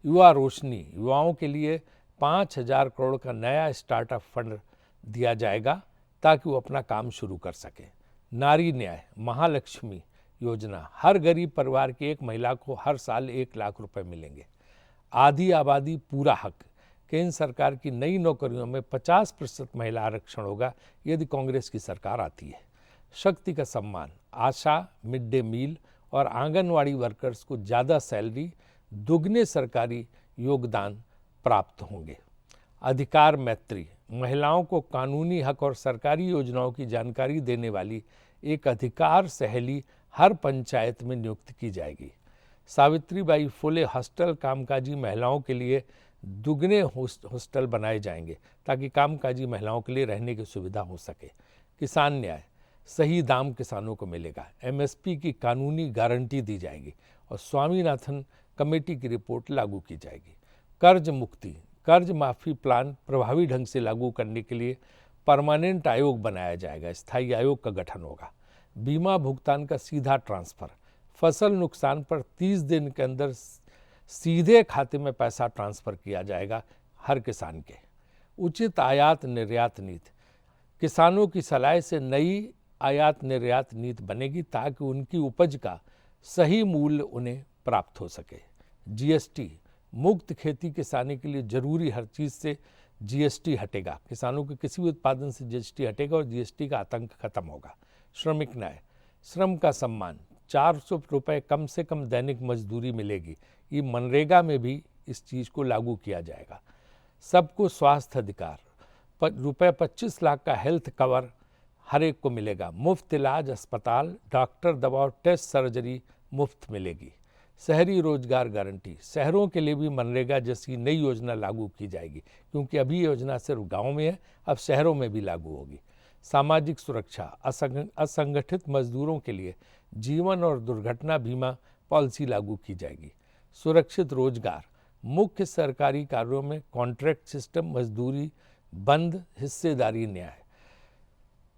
युवा रोशनी, युवाओं के लिए 5,000 करोड़ का नया स्टार्टअप फंड दिया जाएगा ताकि वो अपना काम शुरू कर सके। नारी न्याय, महालक्ष्मी योजना, हर गरीब परिवार की एक महिला को हर साल 1 लाख रुपए मिलेंगे। आधी आबादी पूरा हक, केंद्र सरकार की नई नौकरियों में 50% महिला आरक्षण होगा यदि कांग्रेस की सरकार आती है। शक्ति का सम्मान, आशा, मिड डे मील और आंगनवाड़ी वर्कर्स को ज़्यादा सैलरी, दुगने सरकारी योगदान प्राप्त होंगे। अधिकार मैत्री, महिलाओं को कानूनी हक और सरकारी योजनाओं की जानकारी देने वाली एक अधिकार सहेली हर पंचायत में नियुक्त की जाएगी। सावित्रीबाई फुले हॉस्टल, कामकाजी महिलाओं के लिए दुगने हॉस्टल बनाए जाएंगे ताकि कामकाजी महिलाओं के लिए रहने की सुविधा हो सके। किसान न्याय, सही दाम किसानों को मिलेगा। एमएसपी की कानूनी गारंटी दी जाएगी और स्वामीनाथन कमेटी की रिपोर्ट लागू की जाएगी। कर्ज मुक्ति, कर्ज माफी प्लान प्रभावी ढंग से लागू करने के लिए परमानेंट आयोग बनाया जाएगा। स्थायी आयोग का गठन होगा। बीमा भुगतान का सीधा ट्रांसफर, फसल नुकसान पर 30 दिन के अंदर सीधे खाते में पैसा ट्रांसफर किया जाएगा हर किसान के। उचित आयात निर्यात नीति, किसानों की सलाह से नई आयात निर्यात नीति बनेगी ताकि उनकी उपज का सही मूल्य उन्हें प्राप्त हो सके। जीएसटी, मुक्त खेती किसानी के लिए जरूरी हर चीज से जीएसटी हटेगा। किसानों के किसी भी उत्पादन से जीएसटी हटेगा और जीएसटी का आतंक खत्म होगा। श्रमिक न्याय, श्रम का सम्मान, 400 रुपये कम से कम दैनिक मजदूरी मिलेगी। ये मनरेगा में भी इस चीज़ को लागू किया जाएगा। सबको स्वास्थ्य अधिकार, रुपये 25 लाख का हेल्थ कवर हर एक को मिलेगा। मुफ्त इलाज, अस्पताल, डॉक्टर, दवा और टेस्ट सर्जरी मुफ्त मिलेगी। शहरी रोजगार गारंटी, शहरों के लिए भी मनरेगा जैसी नई योजना लागू की जाएगी, क्योंकि अभी योजना सिर्फ गाँव में है, अब शहरों में भी लागू होगी। सामाजिक सुरक्षा, असंगठित मजदूरों के लिए जीवन और दुर्घटना बीमा पॉलिसी लागू की जाएगी। सुरक्षित रोजगार, मुख्य सरकारी कार्यों में कॉन्ट्रैक्ट सिस्टम, मजदूरी बंद, हिस्सेदारी न्याय।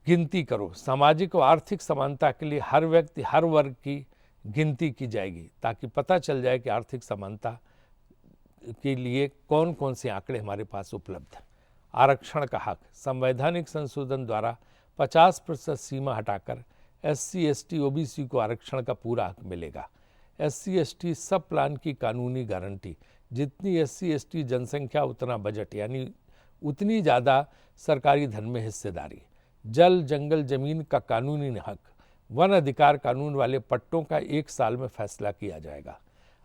गिनती करो, सामाजिक और आर्थिक समानता के लिए हर व्यक्ति, हर वर्ग की गिनती की जाएगी ताकि पता चल जाए कि आर्थिक समानता के लिए कौन कौन से आंकड़े हमारे पास उपलब्ध हैं। आरक्षण का हक, संवैधानिक संशोधन द्वारा 50% सीमा हटाकर SC, ST, OBC को आरक्षण का पूरा हक मिलेगा। SC, ST सब प्लान की कानूनी गारंटी, जितनी SC, ST जनसंख्या उतना बजट, यानी उतनी ज़्यादा सरकारी धन में हिस्सेदारी। जल, जंगल, जमीन का कानूनी हक, वन अधिकार कानून वाले पट्टों का 1 साल में फैसला किया जाएगा।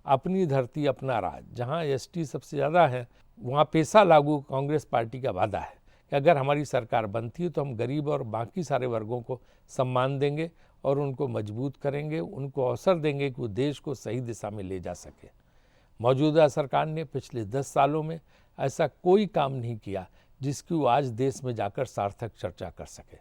अपनी धरती अपना राज, जहां एसटी सबसे ज़्यादा है वहां पैसा लागू कांग्रेस पार्टी का वादा है कि अगर हमारी सरकार बनती है तो हम गरीब और बाकी सारे वर्गों को सम्मान देंगे और उनको मजबूत करेंगे, उनको अवसर देंगे कि वो देश को सही दिशा में ले जा सके। मौजूदा सरकार ने पिछले 10 सालों में ऐसा कोई काम नहीं किया जिसकी वो आज देश में जाकर सार्थक चर्चा कर सके।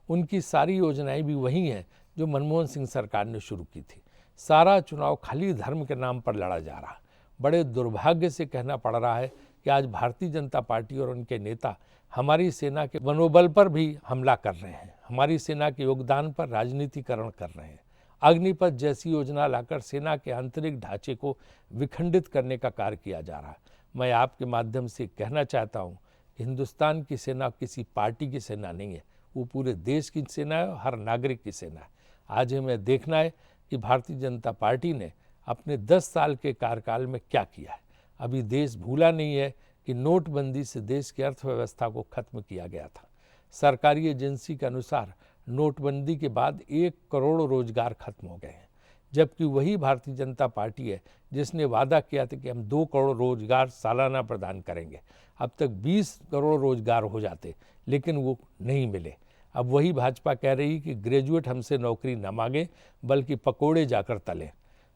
उनकी सारी योजनाएं भी वही हैं जो मनमोहन सिंह सरकार ने शुरू की थी। सारा चुनाव खाली धर्म के नाम पर लड़ा जा रहा। बड़े दुर्भाग्य से कहना पड़ रहा है कि आज भारतीय जनता पार्टी और उनके नेता हमारी सेना के मनोबल पर भी हमला कर रहे हैं, हमारी सेना के योगदान पर राजनीतिकरण कर रहे हैं। अग्निपथ जैसी योजना लाकर सेना के आंतरिक ढांचे को विखंडित करने का कार्य किया जा रहा है। मैं आपके माध्यम से कहना चाहता हूं कि हिंदुस्तान की सेना किसी पार्टी की सेना नहीं है, वो पूरे देश की सेना है, हर नागरिक की सेना है। आज हमें देखना है कि भारतीय जनता पार्टी ने अपने 10 साल के कार्यकाल में क्या किया है। अभी देश भूला नहीं है कि नोटबंदी से देश की अर्थव्यवस्था को खत्म किया गया था। सरकारी एजेंसी के अनुसार नोटबंदी के बाद 1 करोड़ रोजगार खत्म हो गए हैं, जबकि वही भारतीय जनता पार्टी है जिसने वादा किया था कि हम 2 करोड़ रोजगार सालाना प्रदान करेंगे। अब तक 20 करोड़ रोजगार हो जाते, लेकिन वो नहीं मिले। अब वही भाजपा कह रही कि ग्रेजुएट हमसे नौकरी न मांगे बल्कि पकोड़े जाकर तलें।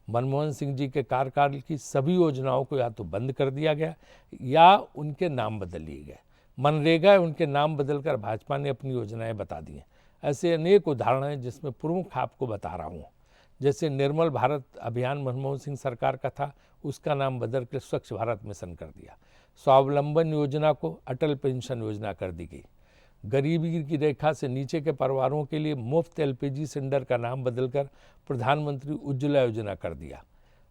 मनमोहन सिंह जी के कार्यकाल की सभी योजनाओं को या तो बंद कर दिया गया या उनके नाम बदल लिए गए। मनरेगा उनके नाम बदलकर भाजपा ने अपनी योजनाएं बता दी हैं। ऐसे अनेक उदाहरण हैं जिसमें प्रमुख आपको बता रहा हूँ। जैसे निर्मल भारत अभियान मनमोहन सिंह सरकार का था, उसका नाम बदल कर स्वच्छ भारत मिशन कर दिया। स्वावलंबन योजना को अटल पेंशन योजना कर दी गई। गरीबी की रेखा से नीचे के परिवारों के लिए मुफ्त एलपीजी सिलेंडर का नाम बदलकर प्रधानमंत्री उज्ज्वला योजना कर दिया।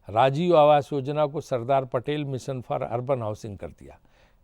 राजीव आवास योजना को Sardar Patel mission for urban housing कर दिया।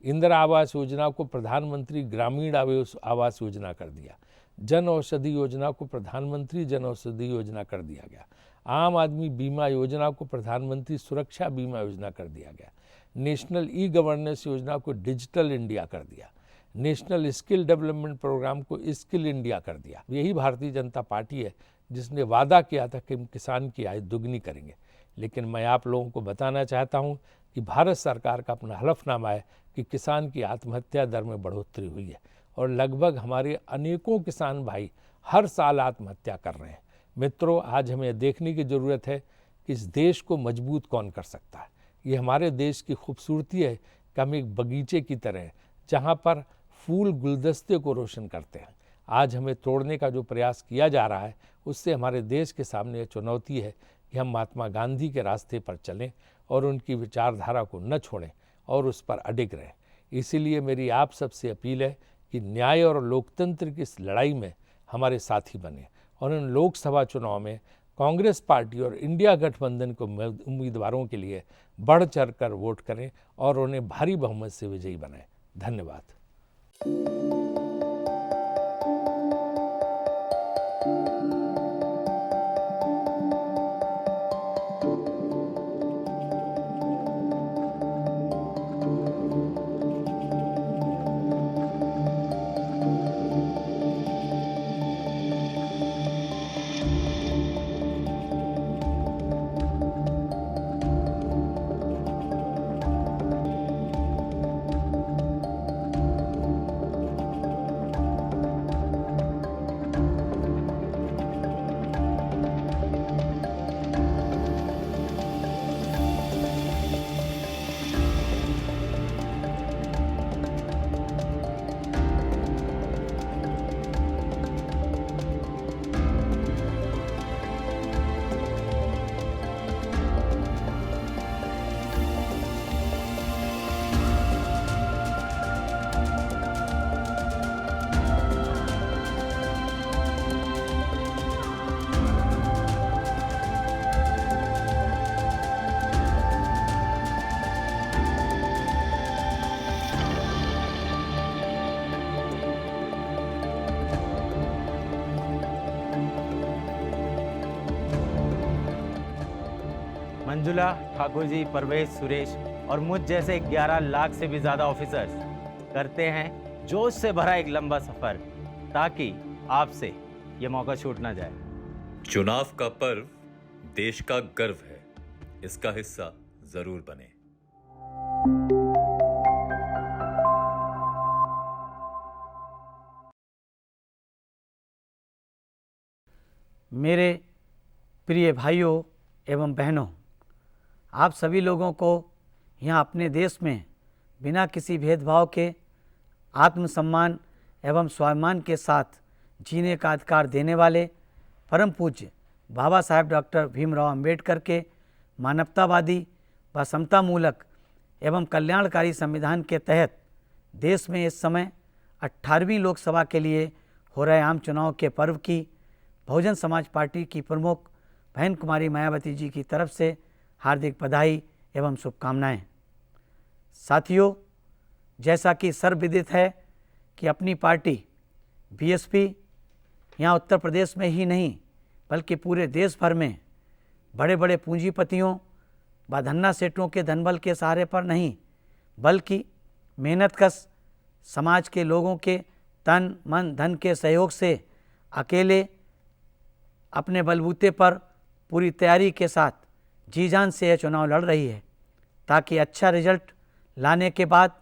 इंदिरा आवास योजना को प्रधानमंत्री ग्रामीण आवास योजना कर दिया। जन औषधि योजना को प्रधानमंत्री जन औषधि योजना कर दिया गया। आम आदमी बीमा योजना को प्रधानमंत्री सुरक्षा बीमा योजना कर दिया गया। नेशनल ई गवर्नेंस योजना को डिजिटल इंडिया कर दिया। नेशनल स्किल डेवलपमेंट प्रोग्राम को स्किल इंडिया कर दिया। यही भारतीय जनता पार्टी है जिसने वादा किया था कि हम किसान की आय दुगनी करेंगे। लेकिन मैं आप लोगों को बताना चाहता हूं कि भारत सरकार का अपना हलफनामा है कि किसान की आत्महत्या दर में बढ़ोतरी हुई है और लगभग हमारे अनेकों किसान भाई हर साल आत्महत्या कर रहे हैं। मित्रों, आज हमें देखने की ज़रूरत है कि इस देश को मजबूत कौन कर सकता है। ये हमारे देश की खूबसूरती है कि हम एक बगीचे की तरह हैं जहाँ पर फूल गुलदस्ते को रोशन करते हैं। आज हमें तोड़ने का जो प्रयास किया जा रहा है उससे हमारे देश के सामने चुनौती है कि हम महात्मा गांधी के रास्ते पर चलें और उनकी विचारधारा को न छोड़ें और उस पर अडिग रहें। इसीलिए मेरी आप सबसे अपील है कि न्याय और लोकतंत्र की इस लड़ाई में हमारे साथी बने और इन लोकसभा चुनाव में कांग्रेस पार्टी और इंडिया गठबंधन को उम्मीदवारों के लिए बढ़ चढ़ कर वोट करें और उन्हें भारी बहुमत से विजयी बनाएं। धन्यवाद। मंजुला, ठाकुर जी, परवेज, सुरेश और मुझ जैसे 11 लाख से भी ज़्यादा ऑफिसर्स करते हैं जोश से भरा एक लंबा सफ़र ताकि आपसे ये मौका छूट ना जाए। चुनाव का पर्व देश का गर्व है, इसका हिस्सा जरूर बने। मेरे प्रिय भाइयों एवं बहनों, आप सभी लोगों को यहाँ अपने देश में बिना किसी भेदभाव के आत्मसम्मान एवं स्वाभिमान के साथ जीने का अधिकार देने वाले परम पूज्य बाबा साहेब डॉक्टर भीमराव अंबेडकर के मानवतावादी व समतामूलक एवं कल्याणकारी संविधान के तहत देश में इस समय 18वीं लोकसभा के लिए हो रहे आम चुनाव के पर्व की बहुजन समाज पार्टी की प्रमुख बहन कुमारी मायावती जी की तरफ से हार्दिक बधाई एवं शुभकामनाएं। साथियों, जैसा कि सर्वविदित है कि अपनी पार्टी बीएसपी यहाँ उत्तर प्रदेश में ही नहीं बल्कि पूरे देश भर में बड़े बड़े पूंजीपतियों व धन्ना सेठों के धनबल के सहारे पर नहीं बल्कि मेहनतकश समाज के लोगों के तन मन धन के सहयोग से अकेले अपने बलबूते पर पूरी तैयारी के साथ जी जान से यह चुनाव लड़ रही है ताकि अच्छा रिजल्ट लाने के बाद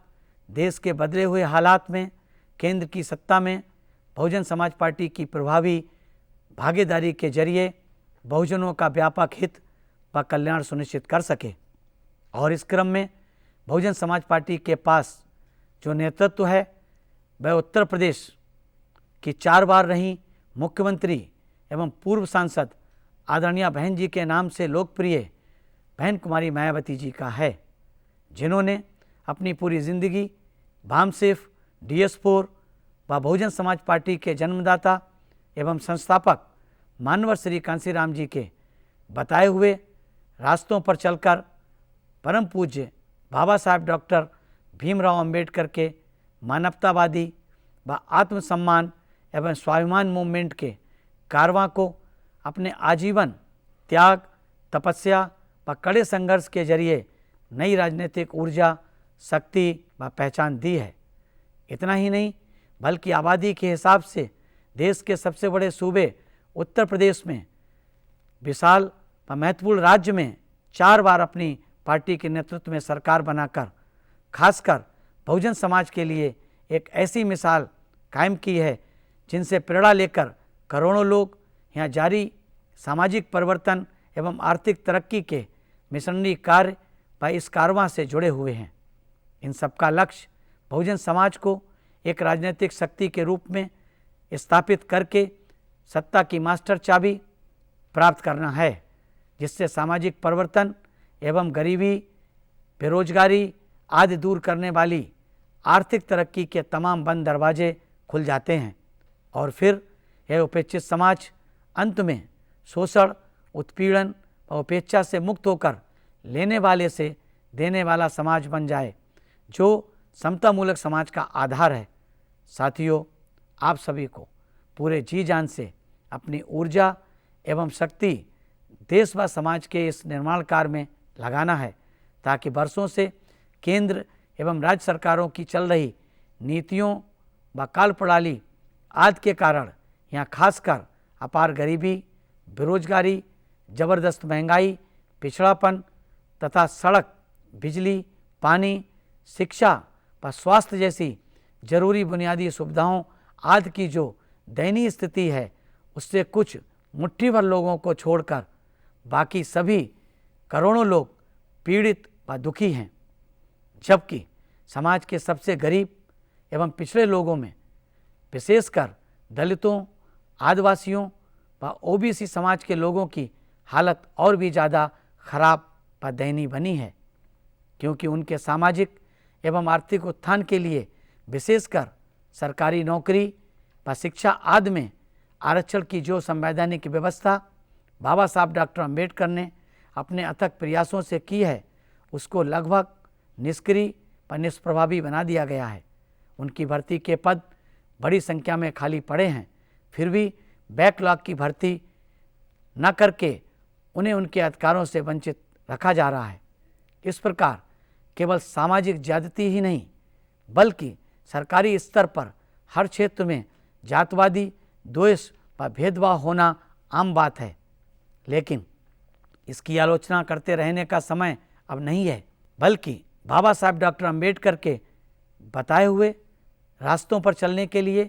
देश के बदले हुए हालात में केंद्र की सत्ता में बहुजन समाज पार्टी की प्रभावी भागीदारी के जरिए बहुजनों का व्यापक हित व कल्याण सुनिश्चित कर सके। और इस क्रम में बहुजन समाज पार्टी के पास जो नेतृत्व है वह उत्तर प्रदेश की 4 बार रही मुख्यमंत्री एवं पूर्व सांसद आदरणीय बहन जी के नाम से लोकप्रिय बहन कुमारी मायावती जी का है, जिन्होंने अपनी पूरी जिंदगी भामसेफ DS4 व बहुजन समाज पार्टी के जन्मदाता एवं संस्थापक मानवर श्री कांसीराम जी के बताए हुए रास्तों पर चलकर परम पूज्य बाबा साहेब डॉक्टर भीमराव अंबेडकर के मानवतावादी व आत्मसम्मान एवं स्वाभिमान मूवमेंट के कारवां को अपने आजीवन त्याग, तपस्या व कड़े संघर्ष के जरिए नई राजनीतिक ऊर्जा, शक्ति व पहचान दी है। इतना ही नहीं बल्कि आबादी के हिसाब से देश के सबसे बड़े सूबे उत्तर प्रदेश में विशाल व महत्वपूर्ण राज्य में 4 बार अपनी पार्टी के नेतृत्व में सरकार बनाकर खासकर बहुजन समाज के लिए एक ऐसी मिसाल कायम की है जिनसे प्रेरणा लेकर करोड़ों लोग यहाँ जारी सामाजिक परिवर्तन एवं आर्थिक तरक्की के मिशनरी कार्य व इस कारवां से जुड़े हुए हैं। इन सबका लक्ष्य बहुजन समाज को एक राजनीतिक शक्ति के रूप में स्थापित करके सत्ता की मास्टर चाबी प्राप्त करना है, जिससे सामाजिक परिवर्तन एवं गरीबी, बेरोजगारी आदि दूर करने वाली आर्थिक तरक्की के तमाम बंद दरवाजे खुल जाते हैं और फिर यह उपेक्षित समाज अंत में शोषण, उत्पीड़न और उपेक्षा से मुक्त होकर लेने वाले से देने वाला समाज बन जाए, जो समतामूलक समाज का आधार है। साथियों, आप सभी को पूरे जी जान से अपनी ऊर्जा एवं शक्ति देश व समाज के इस निर्माण कार्य में लगाना है ताकि वर्षों से केंद्र एवं राज्य सरकारों की चल रही नीतियों व काल प्रणाली आदि के कारण यहाँ खासकर अपार गरीबी, बेरोजगारी, जबरदस्त महंगाई, पिछड़ापन तथा सड़क, बिजली, पानी, शिक्षा व स्वास्थ्य जैसी जरूरी बुनियादी सुविधाओं आदि की जो दयनीय स्थिति है उससे कुछ मुट्ठी भर लोगों को छोड़कर बाकी सभी करोड़ों लोग पीड़ित व दुखी हैं, जबकि समाज के सबसे गरीब एवं पिछड़े लोगों में विशेषकर दलितों, आदिवासियों व ओबीसी समाज के लोगों की हालत और भी ज़्यादा खराब व दयनीय बनी है, क्योंकि उनके सामाजिक एवं आर्थिक उत्थान के लिए विशेषकर सरकारी नौकरी व शिक्षा आदि में आरक्षण की जो संवैधानिक व्यवस्था बाबा साहब डॉक्टर अंबेडकर ने अपने अथक प्रयासों से की है उसको लगभग निष्क्रिय व निष्प्रभावी बना दिया गया है। उनकी भर्ती के पद बड़ी संख्या में खाली पड़े हैं, फिर भी बैकलॉग की भर्ती न करके उन्हें उनके अधिकारों से वंचित रखा जा रहा है। इस प्रकार केवल सामाजिक ज्यादती ही नहीं बल्कि सरकारी स्तर पर हर क्षेत्र में जातवादी द्वेष व भेदभाव होना आम बात है, लेकिन इसकी आलोचना करते रहने का समय अब नहीं है, बल्कि बाबा साहब डॉक्टर अंबेडकर के बताए हुए रास्तों पर चलने के लिए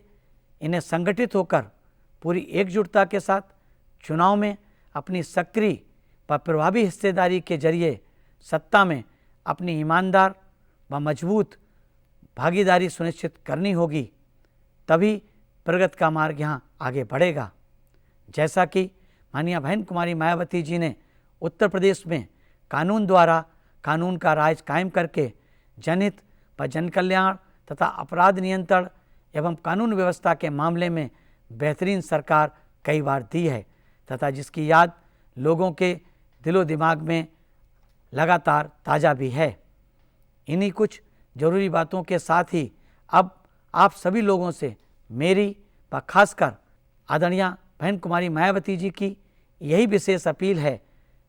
इन्हें संगठित होकर पूरी एकजुटता के साथ चुनाव में अपनी सक्रिय व प्रभावी हिस्सेदारी के जरिए सत्ता में अपनी ईमानदार व मजबूत भागीदारी सुनिश्चित करनी होगी, तभी प्रगति का मार्ग यहाँ आगे बढ़ेगा। जैसा कि माननीय बहन कुमारी मायावती जी ने उत्तर प्रदेश में कानून द्वारा कानून का राज कायम करके जनहित व जनकल्याण तथा अपराध नियंत्रण एवं कानून व्यवस्था के मामले में बेहतरीन सरकार कई बार दी है तथा जिसकी याद लोगों के दिलो दिमाग में लगातार ताज़ा भी है। इन्हीं कुछ जरूरी बातों के साथ ही अब आप सभी लोगों से मेरी व खासकर आदरणीय बहन कुमारी मायावती जी की यही विशेष अपील है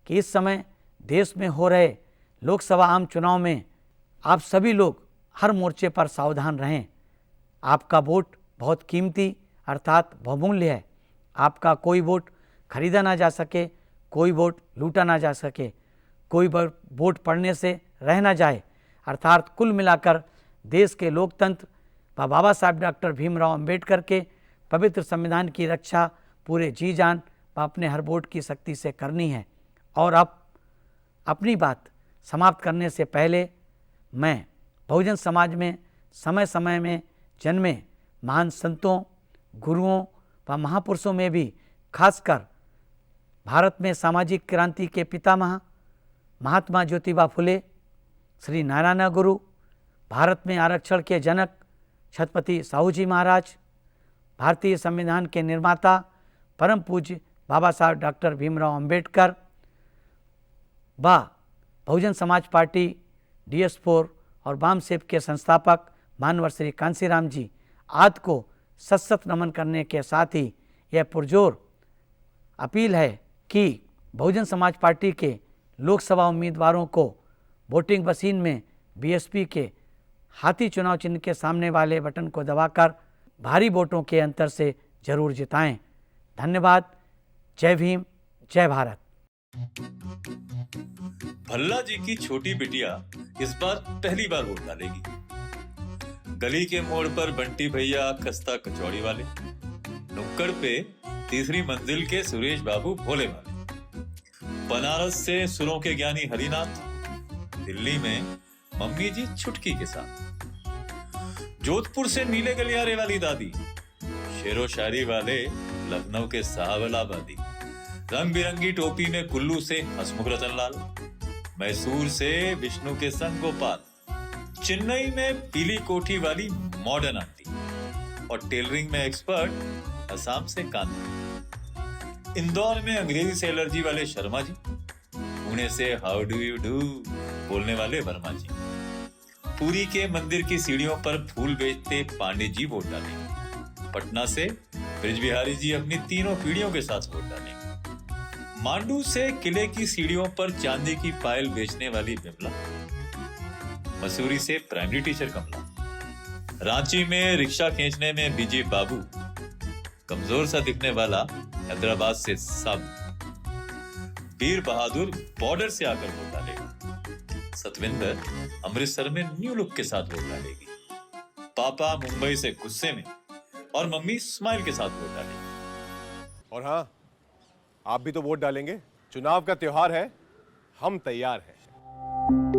कि इस समय देश में हो रहे लोकसभा आम चुनाव में आप सभी लोग हर मोर्चे पर सावधान रहें। आपका वोट बहुत कीमती अर्थात बहुमूल्य है। आपका कोई वोट खरीदा ना जा सके, कोई वोट लूटा ना जा सके, कोई वोट पड़ने से रह ना जाए, अर्थात कुल मिलाकर देश के लोकतंत्र व बाबा साहब डॉक्टर भीमराव अंबेडकर के पवित्र संविधान की रक्षा पूरे जी जान व अपने हर वोट की शक्ति से करनी है। और अब अपनी बात समाप्त करने से पहले मैं बहुजन समाज में समय समय में जन्मे महान संतों, गुरुओं व महापुरुषों में भी खासकर भारत में सामाजिक क्रांति के पितामह महात्मा ज्योतिबा फुले, श्री नारायण गुरु, भारत में आरक्षण के जनक छत्रपति साहू जी महाराज, भारतीय संविधान के निर्माता परम पूज्य बाबा साहब डॉक्टर भीमराव अंबेडकर व बहुजन समाज पार्टी DS4 और वामसेप के संस्थापक मानवर श्री कांसीराम जी आदि को सशक्त नमन करने के साथ ही यह पुरजोर अपील है कि बहुजन समाज पार्टी के लोकसभा उम्मीदवारों को वोटिंग मशीन में BSP के हाथी चुनाव चिन्ह के सामने वाले बटन को दबाकर भारी वोटों के अंतर से जरूर जिताएं। धन्यवाद। जय भीम, जय भारत। भल्ला जी की छोटी बिटिया इस बार पहली बार वोट डालेगी। गली के मोड़ पर बंटी भैया खस्ता कचौड़ी वाले, नुक्कड़ पे तीसरी मंजिल के सुरेश बाबू भोले वाले, बनारस से सुरों के ज्ञानी हरिनाथ, दिल्ली में मम्मी जी छुटकी के साथ, जोधपुर से नीले गलियारे वाली दादी, शेरो शायरी वाले लखनऊ के साहबलाबादी, रंग बिरंगी टोपी में कुल्लू से हसमुख रतन लाल, मैसूर से विष्णु के संग गोपाल, चेन्नई में पीली कोठी वाली मॉडर्न आंटी और टेलरिंग में एक्सपर्ट असम से कांति, इंदौर में अंग्रेजी से एलर्जी वाले शर्मा जी, पुणे से हाउ डू यू डू बोलने वाले वर्मा जी, पुरी के मंदिर की सीढ़ियों पर फूल बेचते पांडे जी वोट डालेंगे, पटना से ब्रिज बिहारी जी अपनी तीनों पीढ़ियों के साथ वोट डालेंगे, मांडू से किले की सीढ़ियों पर चांदी की पायल बेचने वाली बिमला, मसूरी से प्राइमरी टीचर कमला, रांची में रिक्शा खींचने में बीजे बाबू, कमजोर सा दिखने वाला हैदराबाद से साबू, वीर बहादुर बॉर्डर से आकर वोट डालेगा, सतविंदर अमृतसर में न्यू लुक के साथ वोट डालेगी, पापा मुंबई से गुस्से में और मम्मी स्माइल के साथ वोट डालेगी। और हाँ, आप भी तो वोट डालेंगे। चुनाव का त्योहार है, हम तैयार हैं।